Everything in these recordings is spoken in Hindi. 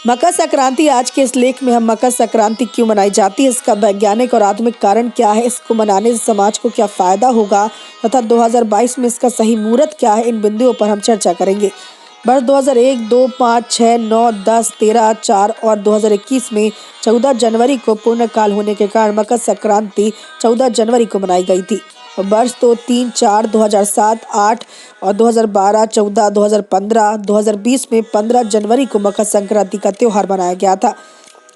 मकर संक्रांति। आज के इस लेख में हम मकर संक्रांति क्यों मनाई जाती है, इसका वैज्ञानिक और आत्मिक कारण क्या है, इसको मनाने से समाज को क्या फायदा होगा तथा 2022 में इसका सही मुहूर्त क्या है, इन बिंदुओं पर हम चर्चा करेंगे। वर्ष 2001, 2, 5, 6, 9, 10, 13, 4 और 2021 में 14 जनवरी को पूर्णकाल होने के कारण मकर संक्रांति 14 जनवरी को मनाई गई थी। और वर्ष 2, 3, 4, 2007, 8 और 2012, 14, 2015, 2020 में 15 जनवरी को मकर संक्रांति का त्योहार मनाया गया था।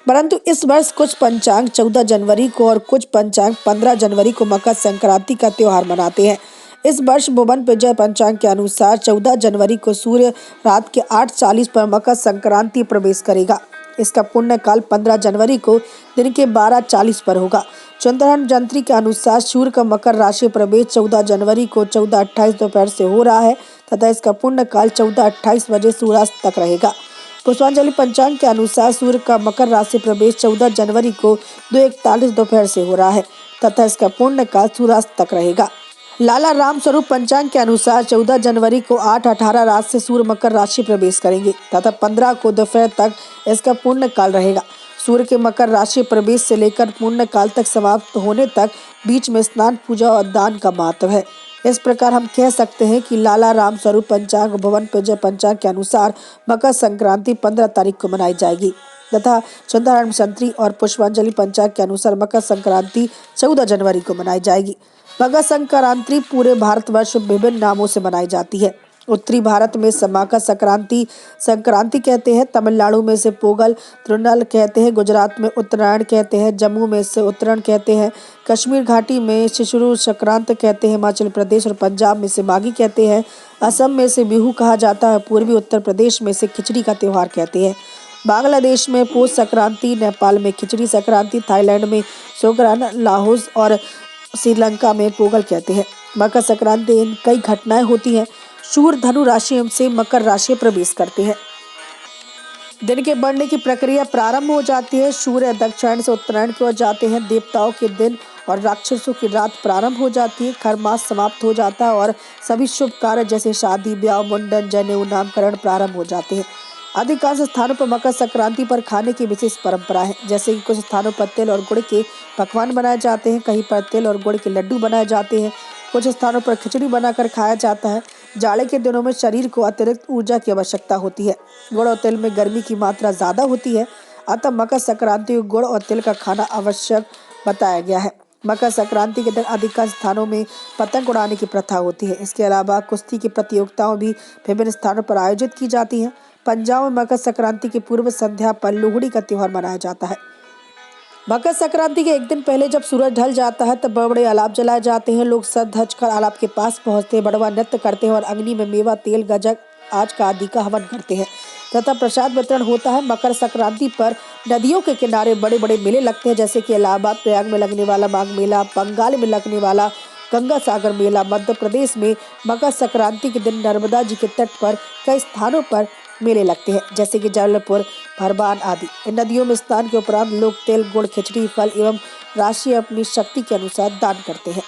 परंतु इस वर्ष कुछ पंचांग 14 जनवरी को और कुछ पंचांग 15 जनवरी को मकर संक्रांति का त्योहार मनाते हैं। इस वर्ष भुवन विजय पंचांग के अनुसार 14 जनवरी को सूर्य रात के 8:40 पर मकर संक्रांति प्रवेश करेगा। इसका पुण्य काल 15 जनवरी को दिन के 12:40 पर होगा। चंद्रग्रहण जंत्री के अनुसार सूर्य का मकर राशि प्रवेश 14 जनवरी को 14:28 दोपहर से हो रहा है तथा इसका पुण्य काल 14:28 बजे सूर्यास्त तक रहेगा। पुष्पांजलि पंचांग के अनुसार सूर्य का मकर राशि प्रवेश 14 जनवरी को 2:41 दोपहर से हो रहा है तथा इसका पुण्य काल सूर्यास्त तक रहेगा। लाला राम स्वरूप पंचांग के अनुसार 14 जनवरी को 8:18 रात से सूर्य मकर राशि प्रवेश करेंगे तथा 15 को दोपहर तक इसका पुण्य काल रहेगा। सूर्य के मकर राशि प्रवेश से लेकर पुण्य काल तक समाप्त होने तक बीच में स्नान, पूजा और दान का महत्व है। इस प्रकार हम कह सकते हैं कि लाला राम स्वरूप पंचांग, भुवन विजय पंचांग के अनुसार मकर संक्रांति 15 तारीख को मनाई जाएगी तथा चंद्रग्रहण जंत्री और पुष्पांजलि पंचांग के अनुसार मकर संक्रांति 14 जनवरी को मनाई जाएगी। मकर संक्रांति पूरे भारतवर्ष में विभिन्न नामों से मनाई जाती है। उत्तरी भारत में मकर संक्रांति कहते हैं, तमिलनाडु में से पोंगल तिरुनाल कहते हैं, गुजरात में उत्तरायण कहते हैं, जम्मू में से उत्तरायण कहते हैं, कश्मीर घाटी में शिशिर संक्रांत कहते हैं, हिमाचल प्रदेश और पंजाब में से माघी कहते हैं, असम में से बिहू कहा जाता है, पूर्वी उत्तर प्रदेश में से खिचड़ी का त्योहार कहते हैं, बांग्लादेश में पौष संक्रांति, नेपाल में खिचड़ी संक्रांति, थाईलैंड में सोंगक्रांत, लाओस और श्रीलंका में पोंगल कहते हैं। मकर संक्रांति दिन कई घटनाएं होती हैं। सूर्य धनु राशि से मकर राशि में प्रवेश करते हैं। दिन के बढ़ने की प्रक्रिया प्रारंभ हो जाती है। सूर्य दक्षिण से उत्तरायण की ओर जाते हैं। देवताओं के दिन और राक्षसों की रात प्रारंभ हो जाती है। खरमास समाप्त हो जाता है और सभी शुभ कार्य जैसे शादी, ब्याह, मुंडन, जनेऊ, नामकरण प्रारंभ हो जाते हैं। अधिकांश स्थानों पर मकर संक्रांति पर खाने की विशेष परंपरा है, जैसे कि कुछ स्थानों पर तिल और गुड़ के पकवान बनाए जाते हैं, कहीं पर तिल और गुड़ के लड्डू बनाए जाते हैं, कुछ स्थानों पर खिचड़ी बनाकर खाया जाता है। जाड़े के दिनों में शरीर को अतिरिक्त ऊर्जा की आवश्यकता होती है। गुड़ और तिल में गर्मी की मात्रा ज़्यादा होती है, अतः मकर संक्रांति को गुड़ और तिल का खाना आवश्यक बताया गया है। मकर संक्रांति के दिन अधिकांश स्थानों में पतंग उड़ाने की प्रथा होती है। इसके अलावा कुश्ती की प्रतियोगिताएं भी विभिन्न स्थानों पर आयोजित की जाती हैं। पंजाब में मकर संक्रांति की पूर्व संध्या पर लोहड़ी का त्योहार मनाया जाता है। मकर संक्रांति के एक दिन पहले जब सूरज ढल जाता है तब बड़े बड़े अलाव जलाए जाते हैं। लोग सज धज कर अलाव के पास पहुंचते हैं, बड़वा नृत्य करते हैं और अग्नि में मेवा, तेल, गजक, आज आदि का हवन करते हैं तथा प्रसाद वितरण होता है। मकर संक्रांति पर नदियों के किनारे बड़े बड़े मेले लगते हैं, जैसे कि इलाहाबाद प्रयाग में लगने वाला माघ मेला, बंगाल में लगने वाला गंगा सागर मेला। मध्य प्रदेश में मकर संक्रांति के दिन नर्मदा जी के तट पर कई स्थानों पर मेले लगते हैं, जैसे कि जबलपुर, भरबान आदि। इन नदियों में स्नान के उपरांत लोग तिल, गुड़, खिचड़ी, फल एवं राशि अपनी शक्ति के अनुसार दान करते हैं।